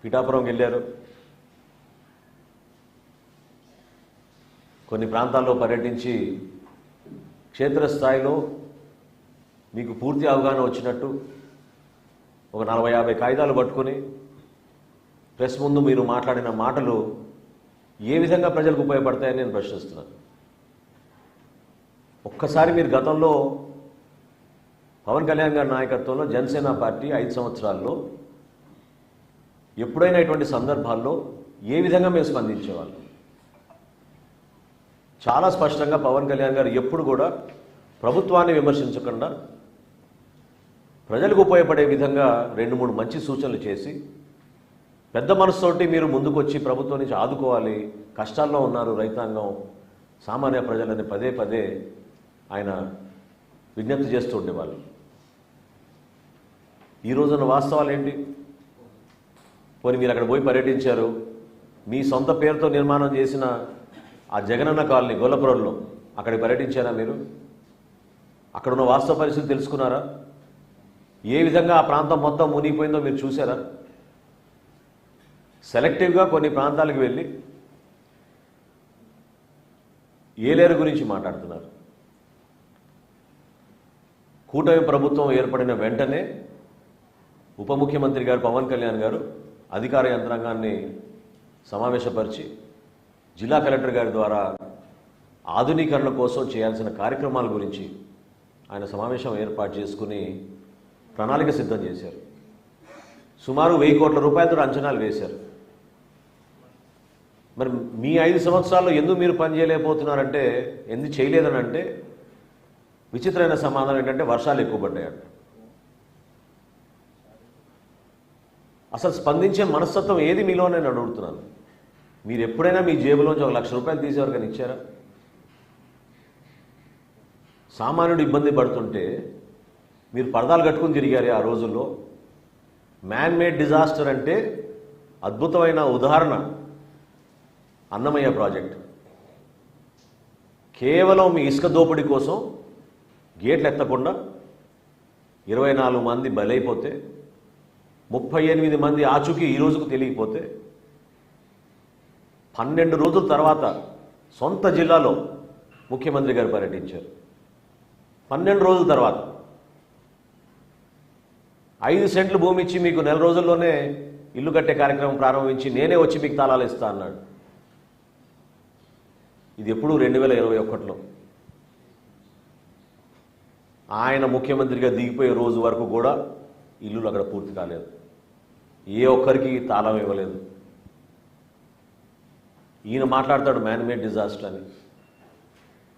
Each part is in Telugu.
పిఠాపురం వెళ్ళారు, కొన్ని ప్రాంతాల్లో పర్యటించి క్షేత్రస్థాయిలో మీకు పూర్తి అవగాహన వచ్చినట్టు ఒక 40-50 కాగితాలు పట్టుకొని ప్రెస్ ముందు మీరు మాట్లాడిన మాటలు ఏ విధంగా ప్రజలకు ఉపయోగపడతాయని నేను ప్రశ్నిస్తున్నాను. ఒక్కసారి మీరు గతంలో పవన్ కళ్యాణ్ గారి నాయకత్వంలో జనసేన పార్టీ 5 సంవత్సరాల్లో ఎప్పుడైనా ఇటువంటి సందర్భాల్లో ఏ విధంగా మేము స్పందించేవాళ్ళం? చాలా స్పష్టంగా పవన్ కళ్యాణ్ గారు ఎప్పుడు కూడా ప్రభుత్వాన్ని విమర్శించకుండా ప్రజలకు ఉపయోగపడే విధంగా 2-3 మంచి సూచనలు చేసి పెద్ద మనసుతోటి మీరు ముందుకు వచ్చి ప్రభుత్వం నుంచి ఆదుకోవాలి, కష్టాల్లో ఉన్నారు రైతాంగం, సామాన్య ప్రజలని పదే పదే ఆయన విజ్ఞప్తి చేస్తూ ఉండేవాళ్ళు. ఈ రోజున వాస్తవాలు ఏంటి? పోనీ మీరు అక్కడ పోయి పర్యటించారు, మీ సొంత పేరుతో నిర్మాణం చేసిన ఆ జగనన్న కాలనీ గొల్లపురంలో అక్కడికి పర్యటించారా మీరు? అక్కడున్న వాస్తవ పరిస్థితి తెలుసుకున్నారా? ఏ విధంగా ఆ ప్రాంతం మొత్తం మునిగిపోయిందో మీరు చూసారా? సెలెక్టివ్గా కొన్ని ప్రాంతాలకు వెళ్ళి ఏలేరు గురించి మాట్లాడుతున్నారు. కూటమి ప్రభుత్వం ఏర్పడిన వెంటనే ఉప ముఖ్యమంత్రి గారు పవన్ కళ్యాణ్ గారు అధికార యంత్రాంగాన్ని సమావేశపరిచి జిల్లా కలెక్టర్ గారి ద్వారా ఆధునీకరణ కోసం చేయాల్సిన కార్యక్రమాల గురించి ఆయన సమావేశం ఏర్పాటు చేసుకుని ప్రణాళిక సిద్ధం చేశారు. సుమారు 1000 కోట్ల రూపాయలతో అంచనాలు వేశారు. మరి మీ 5 సంవత్సరాల్లో ఎందుకు మీరు పని చేయలేకపోతున్నారంటే, ఎందుకు చేయలేదని అంటే విచిత్రమైన సమాధానం ఏంటంటే వర్షాలు ఎక్కువ పడ్డాయంట. అసలు స్పందించే మనస్తత్వం ఏది మీలో నేను అడుగుతున్నాను. మీరు ఎప్పుడైనా మీ జేబులోంచి 1 లక్ష రూపాయలు తీసేవారు కానీ ఇచ్చారా? సామాన్యుడు ఇబ్బంది పడుతుంటే మీరు పరదాలు కట్టుకుని తిరిగారు ఆ రోజుల్లో. మ్యాన్ మేడ్ డిజాస్టర్ అంటే అద్భుతమైన ఉదాహరణ అన్నమయ్య ప్రాజెక్ట్. కేవలం మీ ఇసుక దోపిడీ కోసం గేట్లు ఎత్తకుండా 24 మంది బలైపోతే, 38 మంది ఆచూకీ ఈ రోజుకు తెలియకపోతే, 12 రోజుల తర్వాత సొంత జిల్లాలో ముఖ్యమంత్రి గారు పర్యటించారు. 12 రోజుల తర్వాత 5 సెంట్లు భూమి ఇచ్చి మీకు 4 రోజుల్లోనే ఇల్లు కట్టే కార్యక్రమం ప్రారంభించి నేనే వచ్చి మీకు తాళాలు ఇస్తా అన్నాడు. ఇది ఎప్పుడు 2021లో ఆయన ముఖ్యమంత్రిగా దిగిపోయే రోజు వరకు కూడా ఇల్లులు అక్కడ పూర్తి కాలేదు. ఏ ఒక్కరికి తాళం ఇవ్వలేదు. ఈయన మాట్లాడతాడు మ్యాన్ మేడ్ డిజాస్టర్ అని.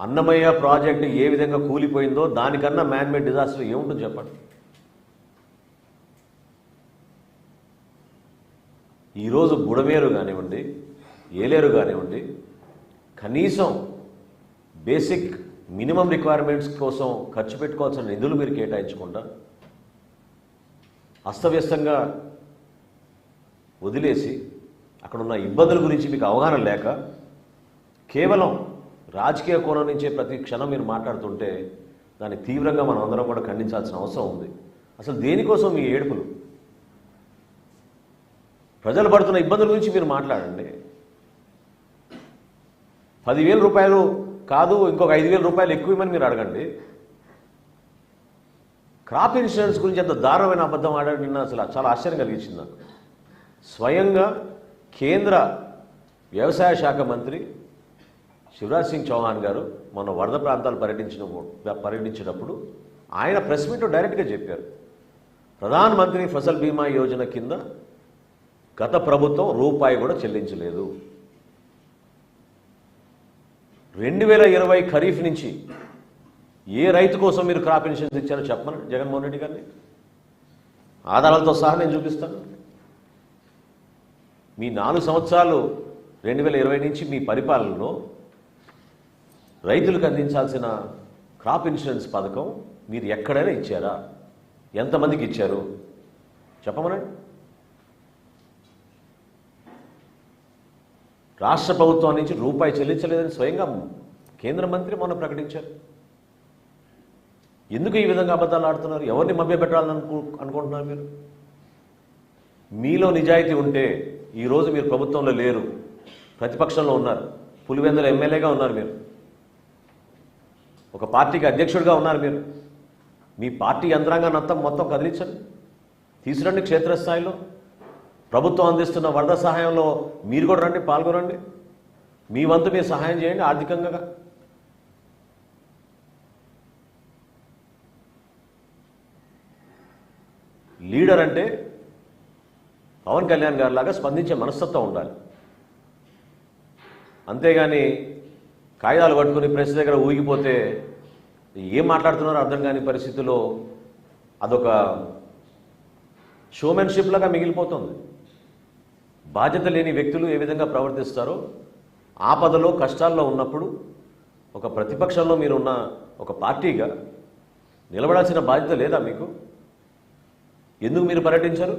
అన్నమయ్య ప్రాజెక్టు ఏ విధంగా కూలిపోయిందో దానికన్నా మ్యాన్ మేడ్ డిజాస్టర్ ఏముంటుంది చెప్పండి. ఈరోజు బుడమేరు కానివ్వండి, ఏలేరు కానివ్వండి, కనీసం బేసిక్ మినిమం రిక్వైర్మెంట్స్ కోసం ఖర్చు పెట్టుకోవాల్సిన నిధులు మీరు కేటాయించకుండా అస్తవ్యస్తంగా వదిలేసి అక్కడున్న ఇబ్బందుల గురించి మీకు అవగాహన లేక కేవలం రాజకీయ కోణం నుంచే ప్రతి క్షణం మీరు మాట్లాడుతుంటే దాన్ని తీవ్రంగా మనం అందరం కూడా ఖండించాల్సిన అవసరం ఉంది. అసలు దేనికోసం మీ ఏడుపులు? ప్రజలు పడుతున్న ఇబ్బందుల గురించి మీరు మాట్లాడండి. 10,000 రూపాయలు కాదు, ఇంకొక 5,000 రూపాయలు ఎక్కువమని మీరు అడగండి. క్రాప్ ఇన్సూరెన్స్ గురించి ఎంత దారుణమైన అబద్ధం ఆడాడు నిన్న. అసలు చాలా ఆశ్చర్యం కలిగించింది నాకు. స్వయంగా కేంద్ర వ్యవసాయ శాఖ మంత్రి శివరాజ్ సింగ్ చౌహాన్ గారు మన వరద ప్రాంతాలు పర్యటించినప్పుడు ఆయన ప్రెస్ మీట్లో డైరెక్ట్గా చెప్పారు, ప్రధాన మంత్రి ఫసల్ బీమా యోజన కింద గత ప్రభుత్వం రూపాయి కూడా చెల్లించలేదు. 2020 ఖరీఫ్ నుంచి ఏ రైతు కోసం మీరు క్రాప్ ఇన్సూరెన్స్ ఇచ్చారో చెప్పమని జగన్మోహన్ రెడ్డి గారిని ఆధారాలతో సహా నేను చూపిస్తాను. మీ 4 సంవత్సరాలు 2020 నుంచి మీ పరిపాలనలో రైతులకు అందించాల్సిన క్రాప్ ఇన్సూరెన్స్ పథకం మీరు ఎక్కడైనా ఇచ్చారా? ఎంతమందికి ఇచ్చారు చెప్పమనండి. రాష్ట్ర ప్రభుత్వం నుంచి రూపాయి చెల్లించలేదని స్వయంగా కేంద్ర మంత్రి మొన్న ప్రకటించారు. ఎందుకు ఈ విధంగా అబద్ధాలు ఆడుతున్నారు? ఎవరిని మభ్యపెట్టాలని అనుకుంటున్నారు మీరు? మీలో నిజాయితీ ఉంటే ఈరోజు మీరు ప్రభుత్వంలో లేరు, ప్రతిపక్షంలో ఉన్నారు, పులివెందుల ఎమ్మెల్యేగా ఉన్నారు, మీరు ఒక పార్టీకి అధ్యక్షుడిగా ఉన్నారు, మీరు మీ పార్టీ యంత్రాంగాన్ని మొత్తం కదిలించండి, తీసుకురండి క్షేత్రస్థాయిలో. ప్రభుత్వం అందిస్తున్న వరద సహాయంలో మీరు కూడా రండి, పాల్గొనండి, మీ వంతు మీరు సహాయం చేయండి ఆర్థికంగా. లీడర్ అంటే పవన్ కళ్యాణ్ గారి లాగా స్పందించే మనస్తత్వం ఉండాలి. అంతేగాని కాగితాలు పట్టుకుని ప్రెస్ దగ్గర ఊగిపోతే ఏం మాట్లాడుతున్నారో అర్థం కాని పరిస్థితుల్లో అదొక షోమెన్షిప్ లాగా మిగిలిపోతుంది. బాధ్యత లేని వ్యక్తులు ఏ విధంగా ప్రవర్తిస్తారో, ఆపదలో కష్టాల్లో ఉన్నప్పుడు ఒక ప్రతిపక్షంలో మీరున్న ఒక పార్టీగా నిలబడాల్సిన బాధ్యత లేదా మీకు? ఎందుకు మీరు పర్యటించరు?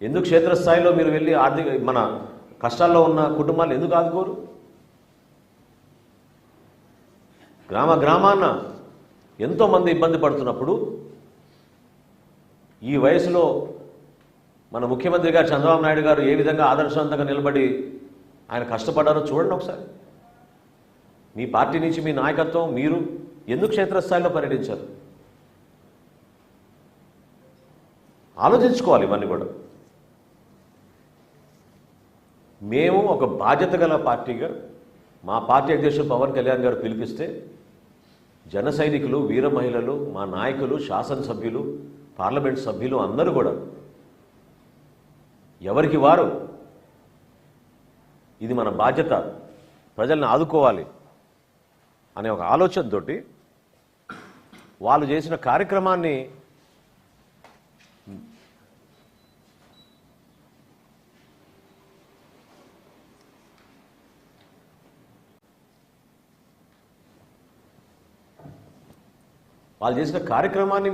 ఎందుకు క్షేత్రస్థాయిలో మీరు వెళ్ళి మన కష్టాల్లో ఉన్న కుటుంబాలు ఎందుకు ఆదుకోరు? గ్రామాన్న ఎంతోమంది ఇబ్బంది పడుతున్నప్పుడు ఈ వయసులో మన ముఖ్యమంత్రి గారు చంద్రబాబు నాయుడు గారు ఏ విధంగా ఆదర్శవంతంగా నిలబడి ఆయన కష్టపడ్డారో చూడండి ఒకసారి. మీ పార్టీ నుంచి మీ నాయకత్వం మీరు ఎందుకు క్షేత్రస్థాయిలో పర్యటించారు? ఆలోచించుకోవాలి ఇవన్నీ కూడా. మేము ఒక బాధ్యత గల పార్టీగా మా పార్టీ అధ్యక్షుడు పవన్ కళ్యాణ్ గారు పిలిపిస్తే జన సైనికులు, వీర మహిళలు, మా నాయకులు, శాసనసభ్యులు, పార్లమెంట్ సభ్యులు అందరూ కూడా ఎవరికి వారు ఇది మన బాధ్యత, ప్రజల్ని ఆదుకోవాలి అనే ఒక ఆలోచనతోటి వాళ్ళు చేసిన కార్యక్రమాన్ని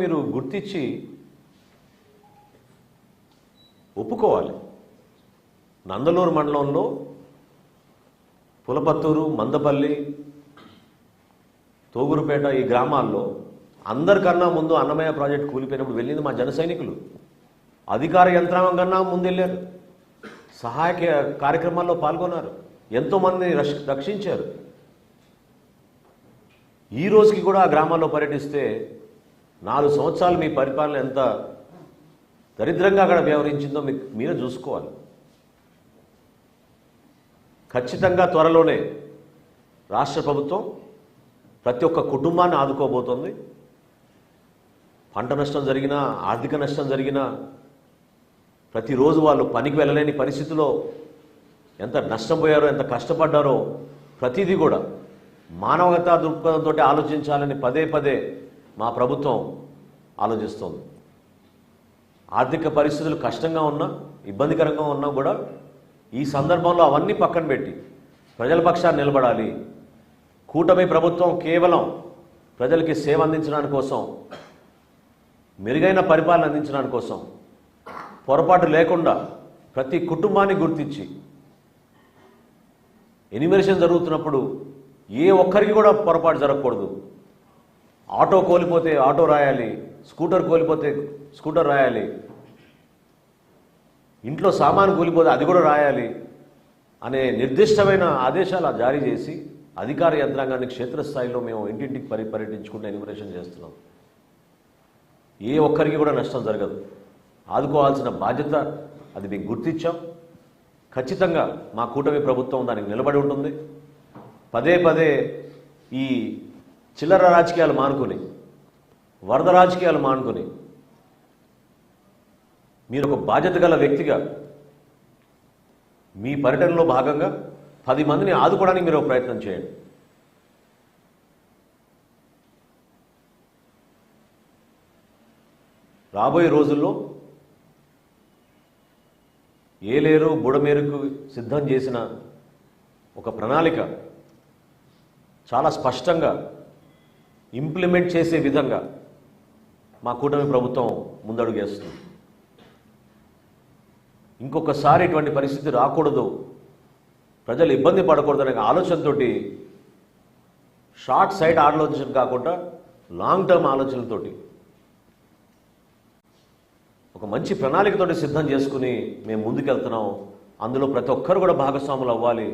మీరు గుర్తించి ఒప్పుకోవాలి. నందలూరు మండలంలో పులపత్తూరు, మందపల్లి, తోగురుపేట ఈ గ్రామాల్లో అందరికన్నా ముందు అన్నమయ్య ప్రాజెక్టు కూలిపోయినప్పుడు వెళ్ళింది మా జన సైనికులు. అధికార యంత్రాంగం కన్నా ముందు వెళ్ళారు, సహాయక కార్యక్రమాల్లో పాల్గొన్నారు, ఎంతోమందిని రక్షించారు. ఈ రోజుకి కూడా ఆ గ్రామాల్లో పర్యటిస్తే 4 సంవత్సరాలు మీ పరిపాలన ఎంత దరిద్రంగా అక్కడ వ్యవహరించిందో మీరే చూసుకోవాలి. ఖచ్చితంగా త్వరలోనే రాష్ట్ర ప్రభుత్వం ప్రతి ఒక్క కుటుంబాన్ని ఆదుకోబోతోంది. పంట నష్టం జరిగినా, ఆర్థిక నష్టం జరిగినా, ప్రతిరోజు వాళ్ళు పనికి వెళ్ళలేని పరిస్థితిలో ఎంత నష్టం పోయారో, ఎంత కష్టపడ్డారో ప్రతిదీ కూడా మానవతా దృక్పథంతో ఆలోచించాలని పదే మా ప్రభుత్వం ఆలోచిస్తోంది. ఆర్థిక పరిస్థితులు కష్టంగా ఉన్నా, ఇబ్బందికరంగా ఉన్నా కూడా ఈ సందర్భంలో అవన్నీ పక్కన పెట్టి ప్రజల పక్షాన్ని నిలబడాలి. కూటమి ప్రభుత్వం కేవలం ప్రజలకి సేవ అందించడానికి కోసం, మెరుగైన పరిపాలన అందించడానికి కోసం పొరపాటు లేకుండా ప్రతి కుటుంబాన్ని గుర్తించి ఎన్యూమరేషన్ జరుగుతున్నప్పుడు ఏ ఒక్కరికి కూడా పొరపాటు జరగకూడదు. ఆటో కోల్పోతే ఆటో రాయాలి, స్కూటర్ కోల్పోతే స్కూటర్ రాయాలి, ఇంట్లో సామాను కూలిపోతే అది కూడా రాయాలి అనే నిర్దిష్టమైన ఆదేశాలు జారీ చేసి అధికార యంత్రాంగాన్ని క్షేత్రస్థాయిలో మేము ఇంటింటికి పర్యటించుకుంటూ ఎన్యూమరేషన్ చేస్తున్నాం. ఏ ఒక్కరికి కూడా నష్టం జరగదు. ఆదుకోవాల్సిన బాధ్యత అది మేము గుర్తించాం. ఖచ్చితంగా మా కూటమి ప్రభుత్వం దానికి నిలబడి ఉంటుంది. పదే ఈ చిల్లర రాజకీయాలు మానుకొని, వరద రాజకీయాలు మానుకొని మీరు ఒక బాధ్యత గల వ్యక్తిగా మీ పర్యటనలో భాగంగా 10 మందిని ఆదుకోవడానికి మీరు ఒక ప్రయత్నం చేయండి. రాబోయే రోజుల్లో ఏలేరు, బుడమేరుకు సిద్ధం చేసిన ఒక ప్రణాళిక చాలా స్పష్టంగా ఇంప్లిమెంట్ చేసే విధంగా మా కూటమి ప్రభుత్వం ముందడుగు వేస్తుంది. ఇంకొకసారి ఇటువంటి పరిస్థితి రాకూడదు, ప్రజలు ఇబ్బంది పడకూడదనే ఆలోచనతో షార్ట్ సైట్ ఆలోచన కాకుండా లాంగ్ టర్మ్ ఆలోచనలతోటి ఒక మంచి ప్రణాళికతోటి సిద్ధం చేసుకుని మేము ముందుకెళ్తున్నాం. అందులో ప్రతి ఒక్కరు కూడా భాగస్వాములు అవ్వాలి.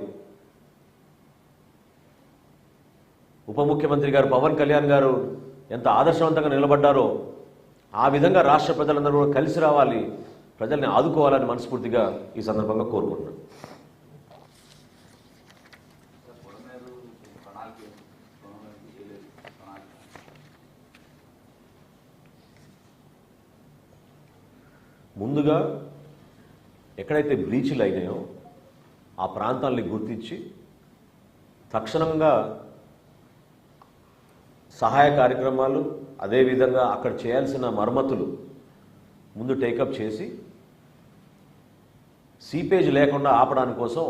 ఉప ముఖ్యమంత్రి గారు పవన్ కళ్యాణ్ గారు ఎంత ఆదర్శవంతంగా నిలబడ్డారో ఆ విధంగా రాష్ట్ర ప్రజలందరూ కూడా కలిసి రావాలి, ప్రజల్ని ఆదుకోవాలని మనస్ఫూర్తిగా ఈ సందర్భంగా కోరుకుంటున్నాను. ముందుగా ఎక్కడైతే బ్రీచ్లు అయినాయో ఆ ప్రాంతాలని గుర్తించి తక్షణంగా సహాయ కార్యక్రమాలు, అదేవిధంగా అక్కడ చేయాల్సిన మరమ్మతులు ముందు టేకప్ చేసి సీపేజ్ లేకుండా ఆపడానికి కోసం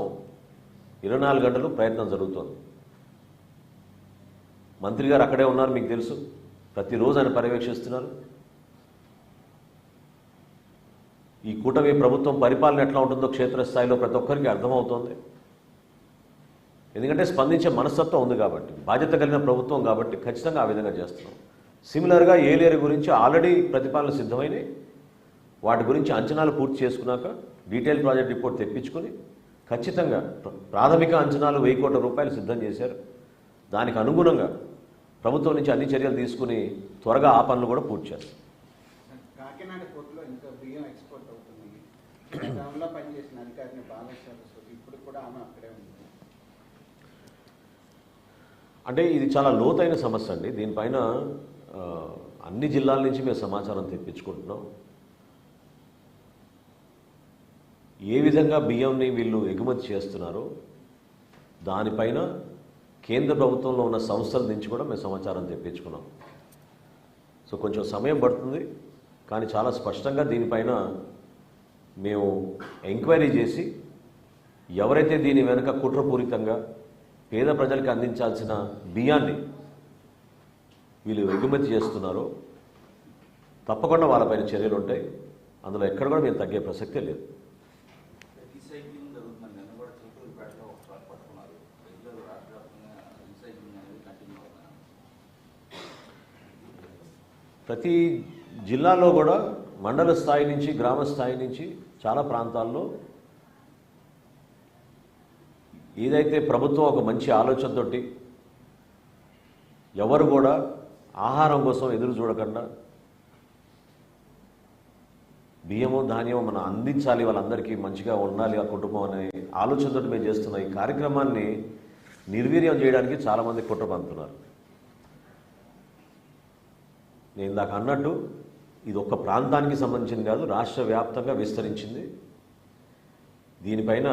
24 గంటలు ప్రయత్నం జరుగుతోంది. మంత్రి గారు అక్కడే ఉన్నారు, మీకు తెలుసు. ప్రతిరోజు ఆయన పర్యవేక్షిస్తున్నారు. ఈ కూటమి ప్రభుత్వం పరిపాలన ఎట్లా ఉంటుందో క్షేత్రస్థాయిలో ప్రతి ఒక్కరికి అర్థమవుతోంది. ఎందుకంటే స్పందించే మనస్తత్వం ఉంది కాబట్టి, బాధ్యత కలిగిన ప్రభుత్వం కాబట్టి ఖచ్చితంగా ఆ విధంగా చేస్తున్నాం. సిమిలర్గా ఏలేరు గురించి ఆల్రెడీ ప్రతిపాదనలు సిద్ధమైనవి. వాటి గురించి అంచనాలు పూర్తి చేసుకున్నాక డీటెయిల్ ప్రాజెక్ట్ రిపోర్ట్ తెప్పించుకొని ఖచ్చితంగా ప్రాథమిక అంచనాలు 1000 కోట్ల రూపాయలు సిద్ధం చేశారు. దానికి అనుగుణంగా ప్రభుత్వం నుంచి అన్ని చర్యలు తీసుకుని త్వరగా ఆ పనులు కూడా పూర్తి చేస్తారు. కాకినాడ పోర్టులో ఇంకా బియ్యం ఎక్స్పోర్ట్ అవుతుంది. గతంలో పనిచేసిన అధికారిని బాలశ్వరి ఇప్పుడు కూడా ఆమె అక్కడే ఉంది. అంటే ఇది చాలా లోతైన సమస్య అండి. దీనిపైన అన్ని జిల్లాల నుంచి మేము సమాచారం తెప్పించుకుంటున్నాం. ఏ విధంగా బియ్యంని వీళ్ళు ఎగుమతి చేస్తున్నారో దానిపైన కేంద్ర ప్రభుత్వంలో ఉన్న సంస్థల నుంచి కూడా మేము సమాచారం తెప్పించుకున్నాం. సో కొంచెం సమయం పడుతుంది, కానీ చాలా స్పష్టంగా దీనిపైన మేము ఎంక్వైరీ చేసి ఎవరైతే దీని వెనుక కుట్రపూరితంగా పేద ప్రజలకు అందించాల్సిన బియ్యాన్ని వీళ్ళు ఎగుమతి చేస్తున్నారో తప్పకుండా వాళ్ళపైన చర్యలు ఉంటాయి. అందులో ఎక్కడ కూడా మేము తగ్గే ప్రసక్తే లేదు. ప్రతి జిల్లాలో కూడా మండల స్థాయి నుంచి గ్రామ స్థాయి నుంచి చాలా ప్రాంతాల్లో ఏదైతే ప్రభుత్వం ఒక మంచి ఆలోచనతోటి ఎవరు కూడా ఆహారం కోసం ఎదురు చూడకుండా బియ్యము ధాన్యము మనం అందించాలి, వాళ్ళందరికీ మంచిగా ఉండాలి ఆ కుటుంబం అనే ఆలోచనతో మేము చేస్తున్న ఈ కార్యక్రమాన్ని నిర్వీర్యం చేయడానికి చాలామంది కుట్ర పన్నుతున్నారు. నేను ఇందాక అన్నట్టు ఇది ఒక్క ప్రాంతానికి సంబంధించింది కాదు, రాష్ట్ర వ్యాప్తంగా విస్తరించింది. దీనిపైన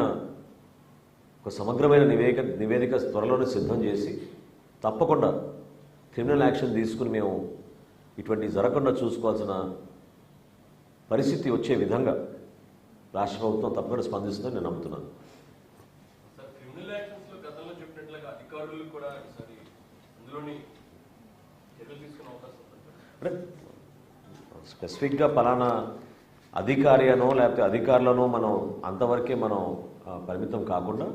ఒక సమగ్రమైన నివేదిక త్వరలోనే సిద్ధం చేసి తప్పకుండా క్రిమినల్ యాక్షన్ తీసుకుని మేము ఇటువంటి జరగకుండా చూసుకోవాల్సిన పరిస్థితి వచ్చే విధంగా రాష్ట్ర ప్రభుత్వం తప్పకుండా స్పందిస్తుందని నేను నమ్ముతున్నాను. అంటే స్పెసిఫిక్గా పలానా అధికారి అనో లేకపోతే అధికారులనో మనం అంతవరకే మనం పరిమితం కాకుండా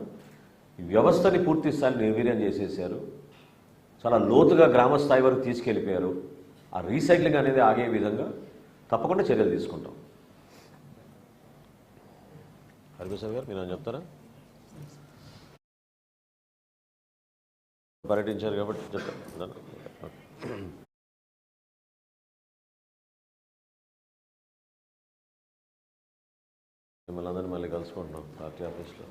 ఈ వ్యవస్థని పూర్తి స్థాయిలో నిర్వీర్యం చేసేసారు. చాలా లోతుగా గ్రామ స్థాయి వరకు తీసుకెళ్ళిపోయారు. ఆ రీసైక్లింగ్ అనేది ఆగే విధంగా తప్పకుండా చర్యలు తీసుకుంటాం. హరిప్రసాద్ గారు మీరు చెప్తారా? పర్యటించారు కాబట్టి చెప్తాను. మిమ్మల్ని అందరినీ మళ్ళీ కలుసుకుంటున్నాం పార్టీ ఆఫీస్లో.